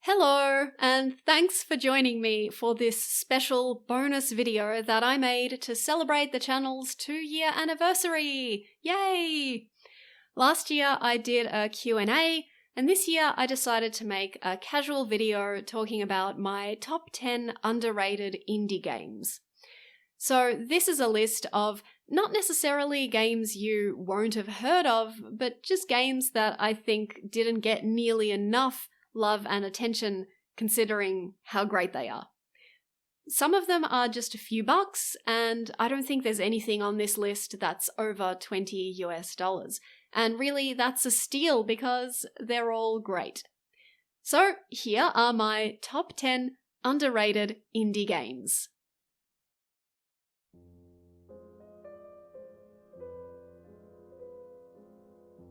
Hello, and thanks for joining me for this special bonus video that I made to celebrate the channel's 2-year anniversary! Yay! Last year I did a Q&A, and this year I decided to make a casual video talking about my top 10 underrated indie games. So this is a list of not necessarily games you won't have heard of, but just games that I think didn't get nearly enough love and attention considering how great they are. Some of them are just a few bucks, and I don't think there's anything on this list that's over $20 US. And really, that's a steal because they're all great. So here are my top 10 underrated indie games.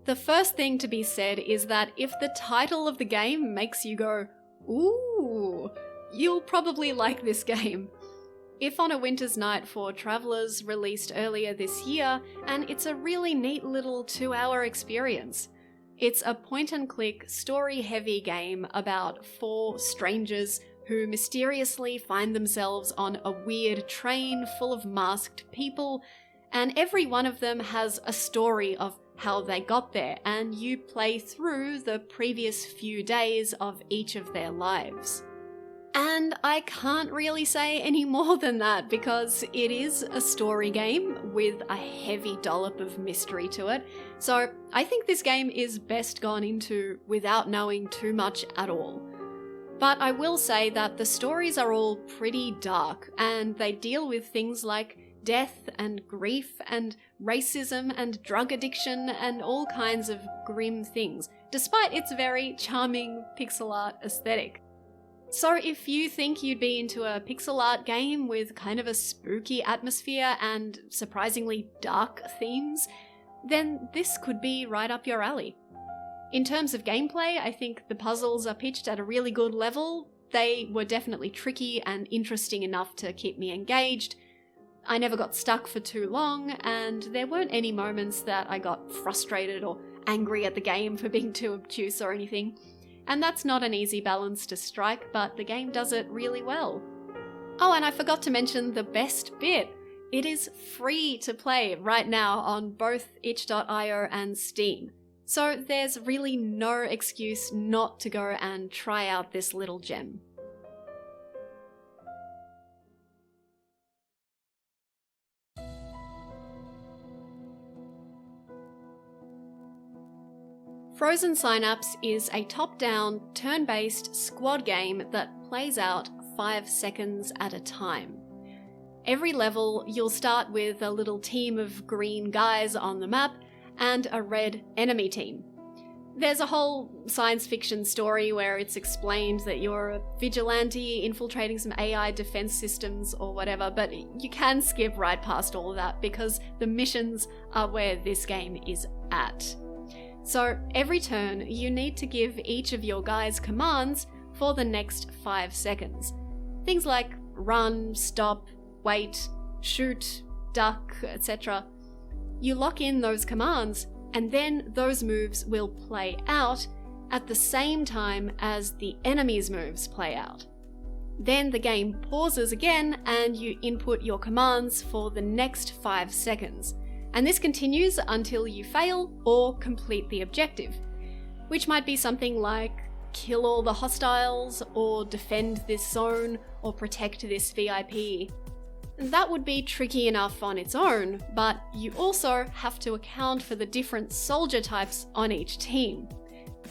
The first thing to be said is that if the title of the game makes you go, ooh, you'll probably like this game. If on a Winter's Night for Travelers released earlier this year, and it's a really neat little 2-hour experience. It's a point-and-click, story-heavy game about 4 strangers who mysteriously find themselves on a weird train full of masked people, and every one of them has a story of how they got there, and you play through the previous few days of each of their lives. And I can't really say any more than that because it is a story game with a heavy dollop of mystery to it, so I think this game is best gone into without knowing too much at all. But I will say that the stories are all pretty dark, and they deal with things like death and grief and racism and drug addiction and all kinds of grim things, despite its very charming pixel art aesthetic. So if you think you'd be into a pixel art game with kind of a spooky atmosphere and surprisingly dark themes, then this could be right up your alley. In terms of gameplay, I think the puzzles are pitched at a really good level. They were definitely tricky and interesting enough to keep me engaged. I never got stuck for too long, and there weren't any moments that I got frustrated or angry at the game for being too obtuse or anything. And that's not an easy balance to strike, but the game does it really well. Oh, and I forgot to mention the best bit. It is free to play right now on both itch.io and Steam. So there's really no excuse not to go and try out this little gem. Frozen Synapse is a top-down, turn-based squad game that plays out 5 seconds at a time. Every level, you'll start with a little team of green guys on the map and a red enemy team. There's a whole science fiction story where it's explained that you're a vigilante infiltrating some AI defense systems or whatever, but you can skip right past all of that because the missions are where this game is at. So every turn, you need to give each of your guys commands for the next 5 seconds. Things like run, stop, wait, shoot, duck, etc. You lock in those commands, and then those moves will play out at the same time as the enemy's moves play out. Then the game pauses again, and you input your commands for the next 5 seconds. And this continues until you fail or complete the objective, which might be something like kill all the hostiles, or defend this zone, or protect this VIP. That would be tricky enough on its own, but you also have to account for the different soldier types on each team.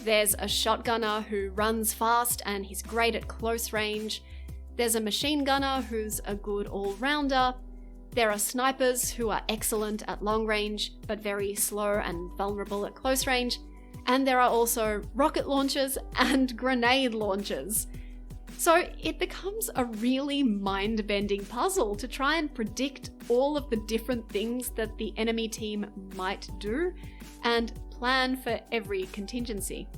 There's a shotgunner who runs fast and he's great at close range. There's a machine gunner who's a good all-rounder. There are snipers who are excellent at long range, but very slow and vulnerable at close range. And there are also rocket launchers and grenade launchers. So it becomes a really mind-bending puzzle to try and predict all of the different things that the enemy team might do and plan for every contingency.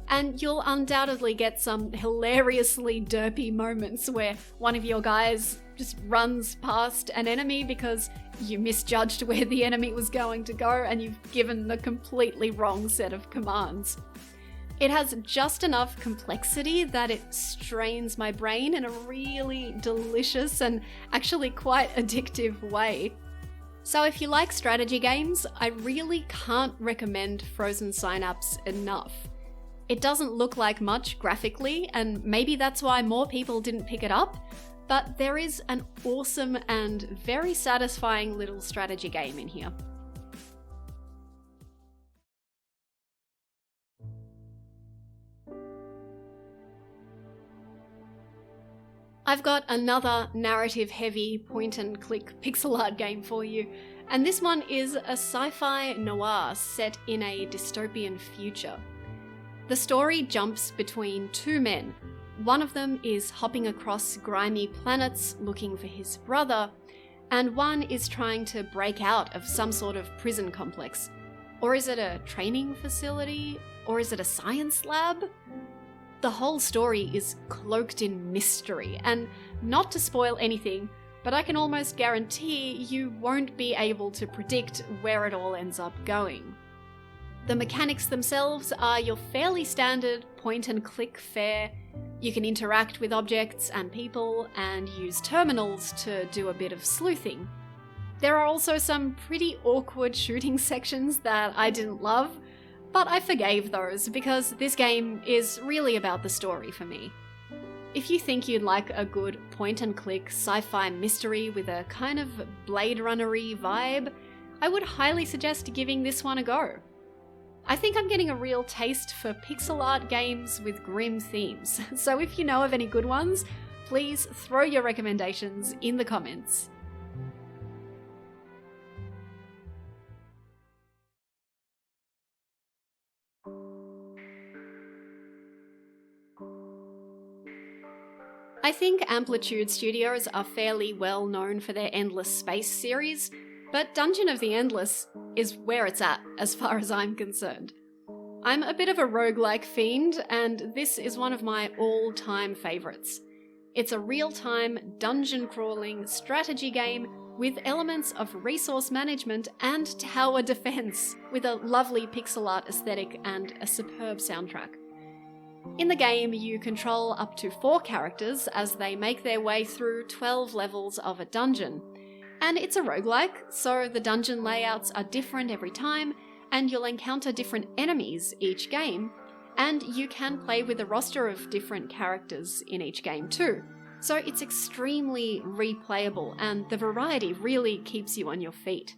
And you'll undoubtedly get some hilariously derpy moments where one of your guys just runs past an enemy because you misjudged where the enemy was going to go and you've given the completely wrong set of commands. It has just enough complexity that it strains my brain in a really delicious and actually quite addictive way. So if you like strategy games, I really can't recommend Frozen Synapse enough. It doesn't look like much graphically, and maybe that's why more people didn't pick it up, but there is an awesome and very satisfying little strategy game in here. I've got another narrative-heavy point-and-click pixel art game for you, and this one is a sci-fi noir set in a dystopian future. The story jumps between two men. One of them is hopping across grimy planets looking for his brother, and one is trying to break out of some sort of prison complex. Or is it a training facility? Or is it a science lab? The whole story is cloaked in mystery, and not to spoil anything, but I can almost guarantee you won't be able to predict where it all ends up going. The mechanics themselves are your fairly standard point-and-click fare. You can interact with objects and people, and use terminals to do a bit of sleuthing. There are also some pretty awkward shooting sections that I didn't love, but I forgave those because this game is really about the story for me. If you think you'd like a good point-and-click sci-fi mystery with a kind of Blade Runner-y vibe, I would highly suggest giving this one a go. I think I'm getting a real taste for pixel art games with grim themes, so if you know of any good ones, please throw your recommendations in the comments. I think Amplitude Studios are fairly well known for their Endless Space series, but Dungeon of the Endless is where it's at as far as I'm concerned. I'm a bit of a roguelike fiend, and this is one of my all-time favourites. It's a real-time, dungeon-crawling strategy game with elements of resource management and tower defense, with a lovely pixel art aesthetic and a superb soundtrack. In the game, you control up to 4 characters as they make their way through 12 levels of a dungeon. And it's a roguelike, so the dungeon layouts are different every time, and you'll encounter different enemies each game, and you can play with a roster of different characters in each game too. So it's extremely replayable, and the variety really keeps you on your feet.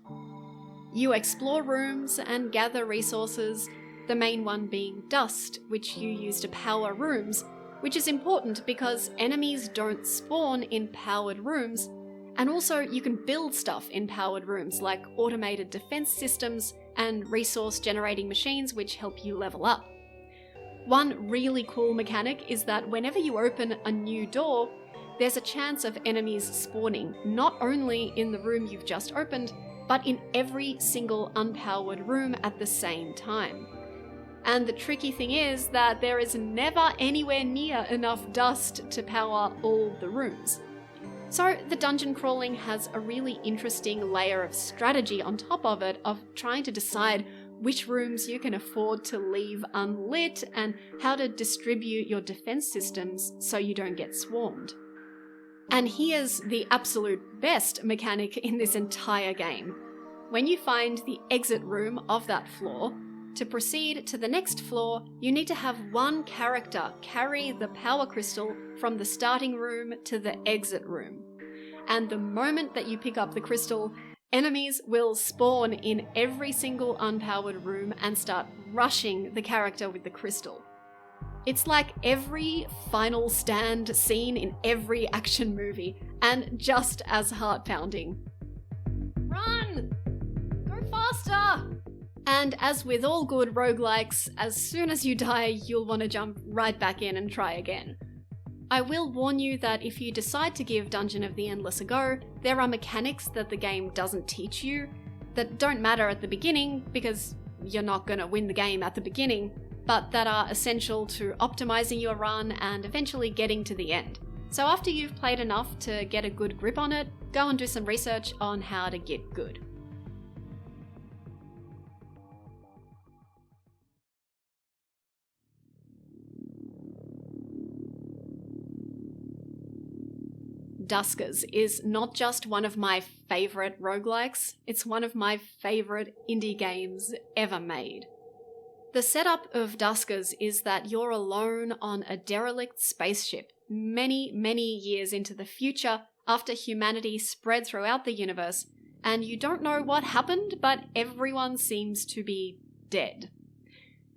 You explore rooms and gather resources, the main one being dust, which you use to power rooms, which is important because enemies don't spawn in powered rooms, and also you can build stuff in powered rooms like automated defense systems and resource generating machines which help you level up. One really cool mechanic is that whenever you open a new door, there's a chance of enemies spawning, not only in the room you've just opened, but in every single unpowered room at the same time. And the tricky thing is that there is never anywhere near enough dust to power all the rooms. So the dungeon crawling has a really interesting layer of strategy on top of it, of trying to decide which rooms you can afford to leave unlit and how to distribute your defense systems so you don't get swarmed. And here's the absolute best mechanic in this entire game. When you find the exit room of that floor, to proceed to the next floor, you need to have one character carry the power crystal from the starting room to the exit room. And the moment that you pick up the crystal, enemies will spawn in every single unpowered room and start rushing the character with the crystal. It's like every final stand scene in every action movie, and just as heart-pounding. Run! Go faster! And as with all good roguelikes, as soon as you die, you'll want to jump right back in and try again. I will warn you that if you decide to give Dungeon of the Endless a go, there are mechanics that the game doesn't teach you, that don't matter at the beginning, because you're not going to win the game at the beginning, but that are essential to optimizing your run and eventually getting to the end. So after you've played enough to get a good grip on it, go and do some research on how to get good. Duskers is not just one of my favourite roguelikes, it's one of my favourite indie games ever made. The setup of Duskers is that you're alone on a derelict spaceship many, many years into the future after humanity spread throughout the universe, and you don't know what happened, but everyone seems to be dead.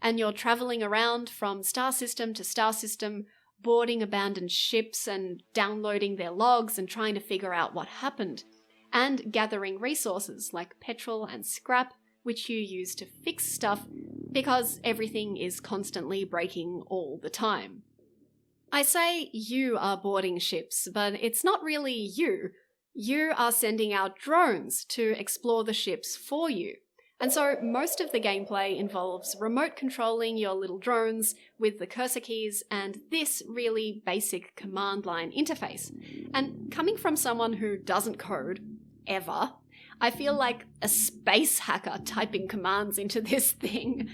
And you're travelling around from star system to star system, boarding abandoned ships and downloading their logs and trying to figure out what happened, and gathering resources like petrol and scrap, which you use to fix stuff because everything is constantly breaking all the time. I say you are boarding ships, but it's not really you. You are sending out drones to explore the ships for you. And so most of the gameplay involves remote controlling your little drones with the cursor keys and this really basic command line interface. And coming from someone who doesn't code, ever, I feel like a space hacker typing commands into this thing.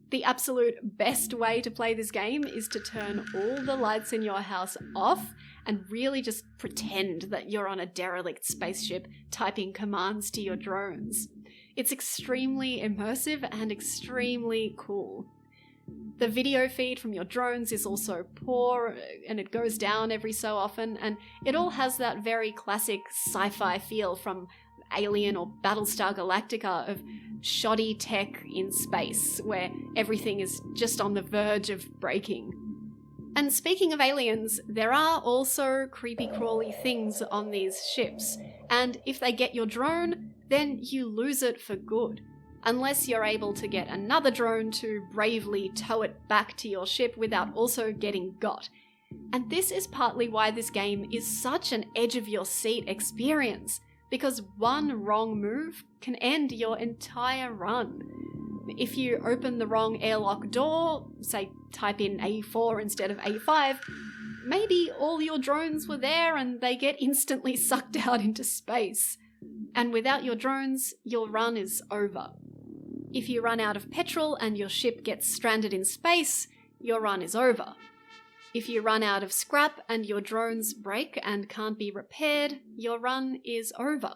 The absolute best way to play this game is to turn all the lights in your house off and really just pretend that you're on a derelict spaceship typing commands to your drones. It's extremely immersive and extremely cool. The video feed from your drones is also poor and it goes down every so often, and it all has that very classic sci-fi feel from Alien or Battlestar Galactica of shoddy tech in space, where everything is just on the verge of breaking. And speaking of aliens, there are also creepy crawly things on these ships, and if they get your drone, then you lose it for good, unless you're able to get another drone to bravely tow it back to your ship without also getting got. And this is partly why this game is such an edge-of-your-seat experience, because one wrong move can end your entire run. If you open the wrong airlock door, say type in A4 instead of A5, maybe all your drones were there and they get instantly sucked out into space. And without your drones, your run is over. If you run out of petrol and your ship gets stranded in space, your run is over. If you run out of scrap and your drones break and can't be repaired, your run is over.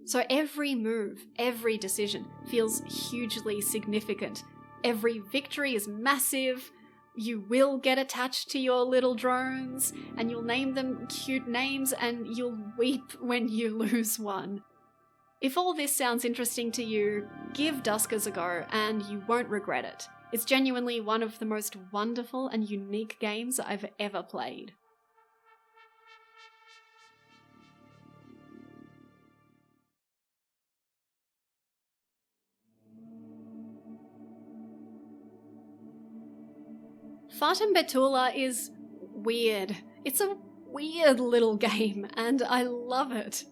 So every move, every decision feels hugely significant. Every victory is massive. You will get attached to your little drones, and you'll name them cute names, and you'll weep when you lose one. If all this sounds interesting to you, give Duskers a go, and you won't regret it. It's genuinely one of the most wonderful and unique games I've ever played. Fatum Betula is weird. It's a weird little game, and I love it.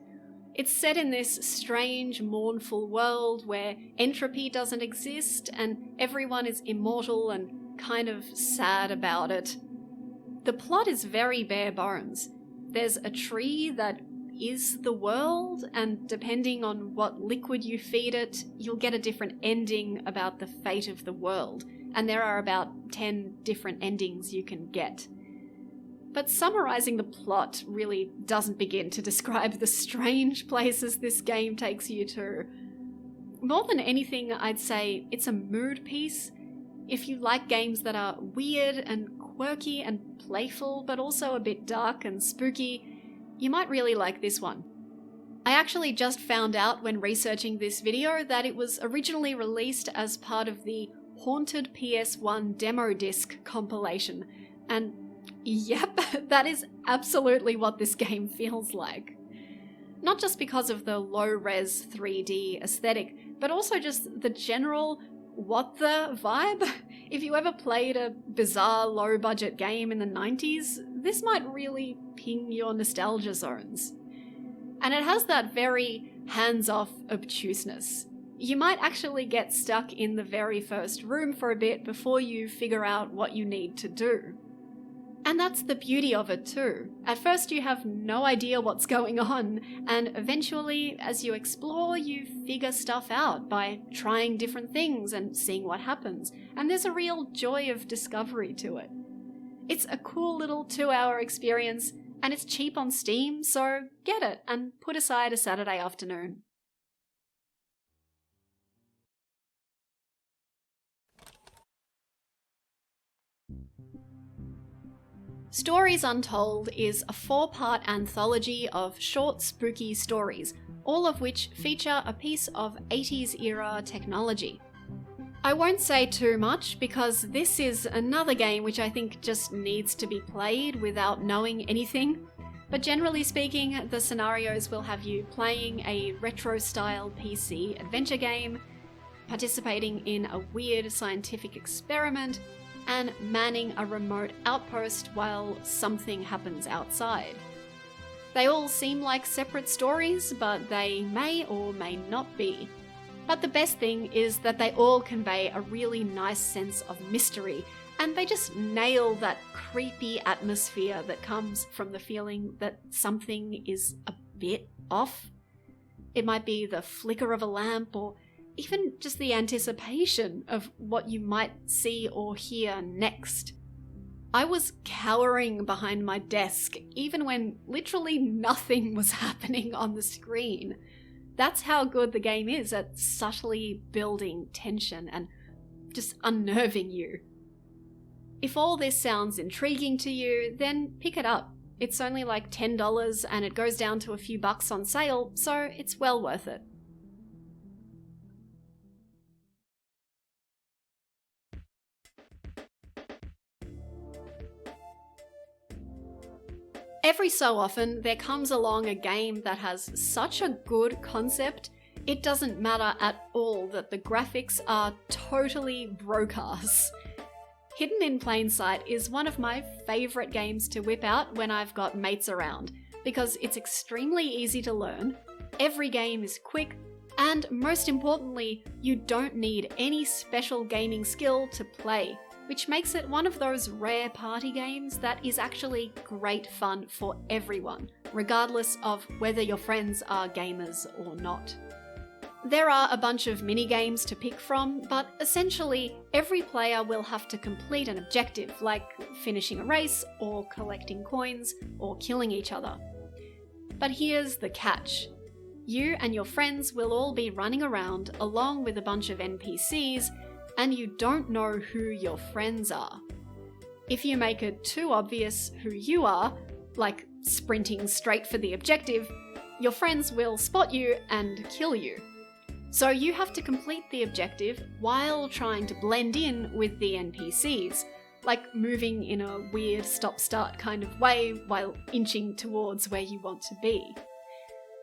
It's set in this strange, mournful world where entropy doesn't exist and everyone is immortal and kind of sad about it. The plot is very bare bones. There's a tree that is the world, and depending on what liquid you feed it, you'll get a different ending about the fate of the world, and there are about 10 different endings you can get. But summarising the plot really doesn't begin to describe the strange places this game takes you to. More than anything, I'd say it's a mood piece. If you like games that are weird and quirky and playful, but also a bit dark and spooky, you might really like this one. I actually just found out when researching this video that it was originally released as part of the Haunted PS1 demo disc compilation, and yep, that is absolutely what this game feels like. Not just because of the low-res 3D aesthetic, but also just the general what the vibe. If you ever played a bizarre low-budget game in the 90s, this might really ping your nostalgia zones. And it has that very hands-off obtuseness. You might actually get stuck in the very first room for a bit before you figure out what you need to do. And that's the beauty of it too. At first you have no idea what's going on, and eventually, as you explore, you figure stuff out by trying different things and seeing what happens, and there's a real joy of discovery to it. It's a cool little 2-hour experience, and it's cheap on Steam, so get it and put aside a Saturday afternoon. Stories Untold is a 4-part anthology of short, spooky stories, all of which feature a piece of 80s era technology. I won't say too much because this is another game which I think just needs to be played without knowing anything, but generally speaking, the scenarios will have you playing a retro-style PC adventure game, participating in a weird scientific experiment, and manning a remote outpost while something happens outside. They all seem like separate stories, but they may or may not be. But the best thing is that they all convey a really nice sense of mystery, and they just nail that creepy atmosphere that comes from the feeling that something is a bit off. It might be the flicker of a lamp, or even just the anticipation of what you might see or hear next. I was cowering behind my desk even when literally nothing was happening on the screen. That's how good the game is at subtly building tension and just unnerving you. If all this sounds intriguing to you, then pick it up. It's only like $10 and it goes down to a few bucks on sale, so it's well worth it. Every so often, there comes along a game that has such a good concept, it doesn't matter at all that the graphics are totally broke-ass. Hidden in Plain Sight is one of my favourite games to whip out when I've got mates around, because it's extremely easy to learn, every game is quick, and most importantly, you don't need any special gaming skill to play, which makes it one of those rare party games that is actually great fun for everyone, regardless of whether your friends are gamers or not. There are a bunch of mini-games to pick from, but essentially every player will have to complete an objective, like finishing a race, or collecting coins, or killing each other. But here's the catch. You and your friends will all be running around along with a bunch of NPCs, and you don't know who your friends are. If you make it too obvious who you are, like sprinting straight for the objective, your friends will spot you and kill you. So you have to complete the objective while trying to blend in with the NPCs, like moving in a weird stop-start kind of way while inching towards where you want to be.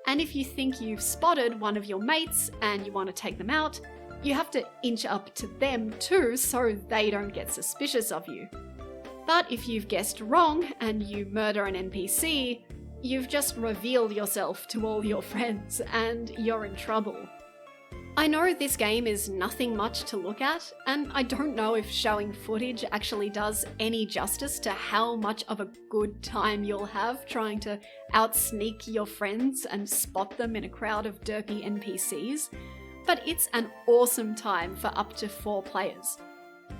And if you think you've spotted one of your mates and you want to take them out, you have to inch up to them too so they don't get suspicious of you. But if you've guessed wrong and you murder an NPC, you've just revealed yourself to all your friends and you're in trouble. I know this game is nothing much to look at, and I don't know if showing footage actually does any justice to how much of a good time you'll have trying to outsneak your friends and spot them in a crowd of derpy NPCs. But it's an awesome time for up to 4 players.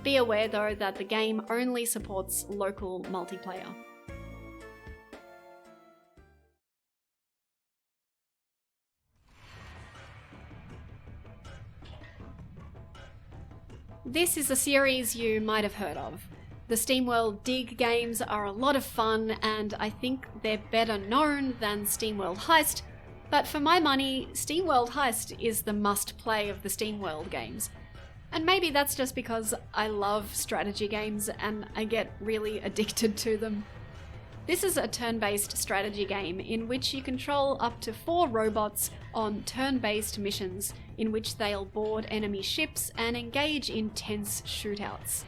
Be aware though that the game only supports local multiplayer. This is a series you might have heard of. The Steamworld Dig games are a lot of fun, and I think they're better known than Steamworld Heist, but for my money, Steamworld Heist is the must-play of the Steamworld games. And maybe that's just because I love strategy games and I get really addicted to them. This is a turn-based strategy game in which you control up to 4 robots on turn-based missions in which they'll board enemy ships and engage in tense shootouts.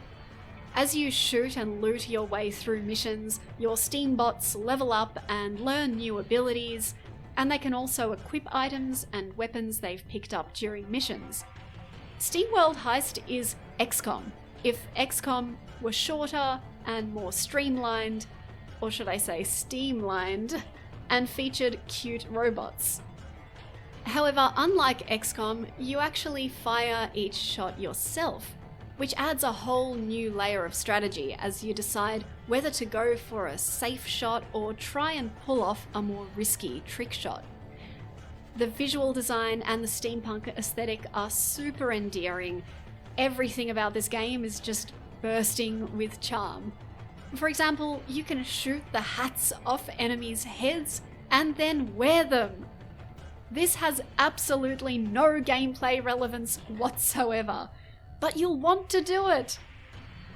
As you shoot and loot your way through missions, your Steambots level up and learn new abilities, and they can also equip items and weapons they've picked up during missions. Steamworld Heist is XCOM, if XCOM were shorter and more streamlined, or should I say steamlined, and featured cute robots. However, unlike XCOM, you actually fire each shot yourself. which adds a whole new layer of strategy as you decide whether to go for a safe shot or try and pull off a more risky trick shot. The visual design and the steampunk aesthetic are super endearing. Everything about this game is just bursting with charm. For example, you can shoot the hats off enemies' heads and then wear them. This has absolutely no gameplay relevance whatsoever, but you'll want to do it.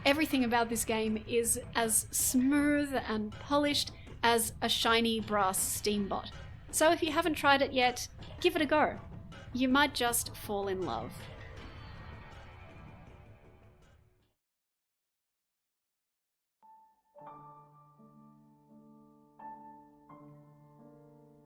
Everything about this game is as smooth and polished as a shiny brass steambot. So if you haven't tried it yet, give it a go. You might just fall in love.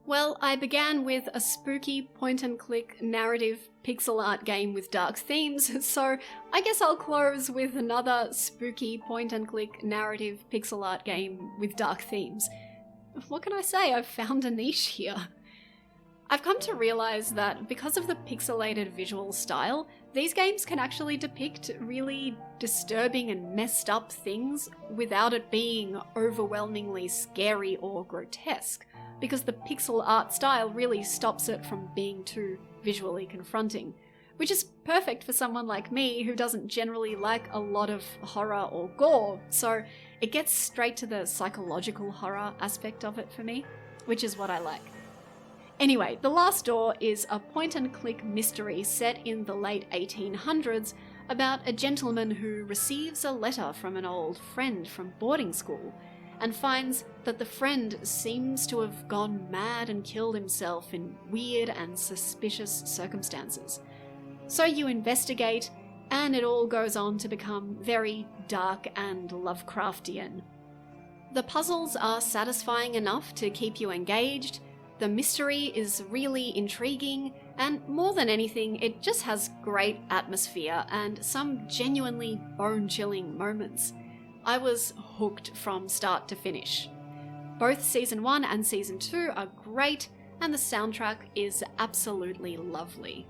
Well, I began with a spooky point-and-click narrative pixel art game with dark themes, so I guess I'll close with another spooky point-and-click narrative pixel art game with dark themes. What can I say? I've found a niche here. I've come to realize that because of the pixelated visual style, these games can actually depict really disturbing and messed up things without it being overwhelmingly scary or grotesque, because the pixel art style really stops it from being too visually confronting, which is perfect for someone like me who doesn't generally like a lot of horror or gore, so it gets straight to the psychological horror aspect of it for me, which is what I like. Anyway, The Last Door is a point-and-click mystery set in the late 1800s about a gentleman who receives a letter from an old friend from boarding school and finds that the friend seems to have gone mad and killed himself in weird and suspicious circumstances. So you investigate, and it all goes on to become very dark and Lovecraftian. The puzzles are satisfying enough to keep you engaged, the mystery is really intriguing, and more than anything, it just has great atmosphere and some genuinely bone-chilling moments. I was hooked from start to finish. Both Season 1 and Season 2 are great, and the soundtrack is absolutely lovely.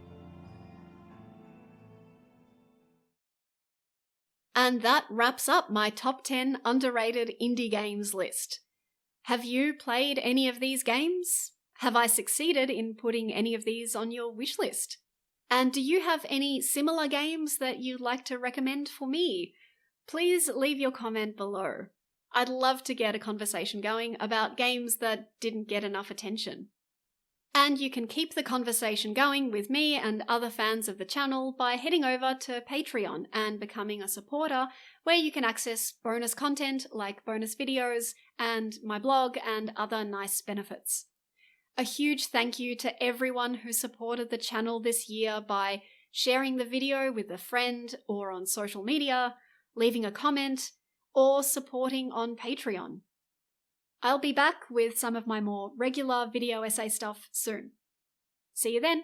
And that wraps up my top 10 underrated indie games list. Have you played any of these games? Have I succeeded in putting any of these on your wishlist? And do you have any similar games that you'd like to recommend for me? Please leave your comment below. I'd love to get a conversation going about games that didn't get enough attention. And you can keep the conversation going with me and other fans of the channel by heading over to Patreon and becoming a supporter, where you can access bonus content like bonus videos and my blog and other nice benefits. A huge thank you to everyone who supported the channel this year by sharing the video with a friend or on social media, leaving a comment, or supporting on Patreon. I'll be back with some of my more regular video essay stuff soon. See you then!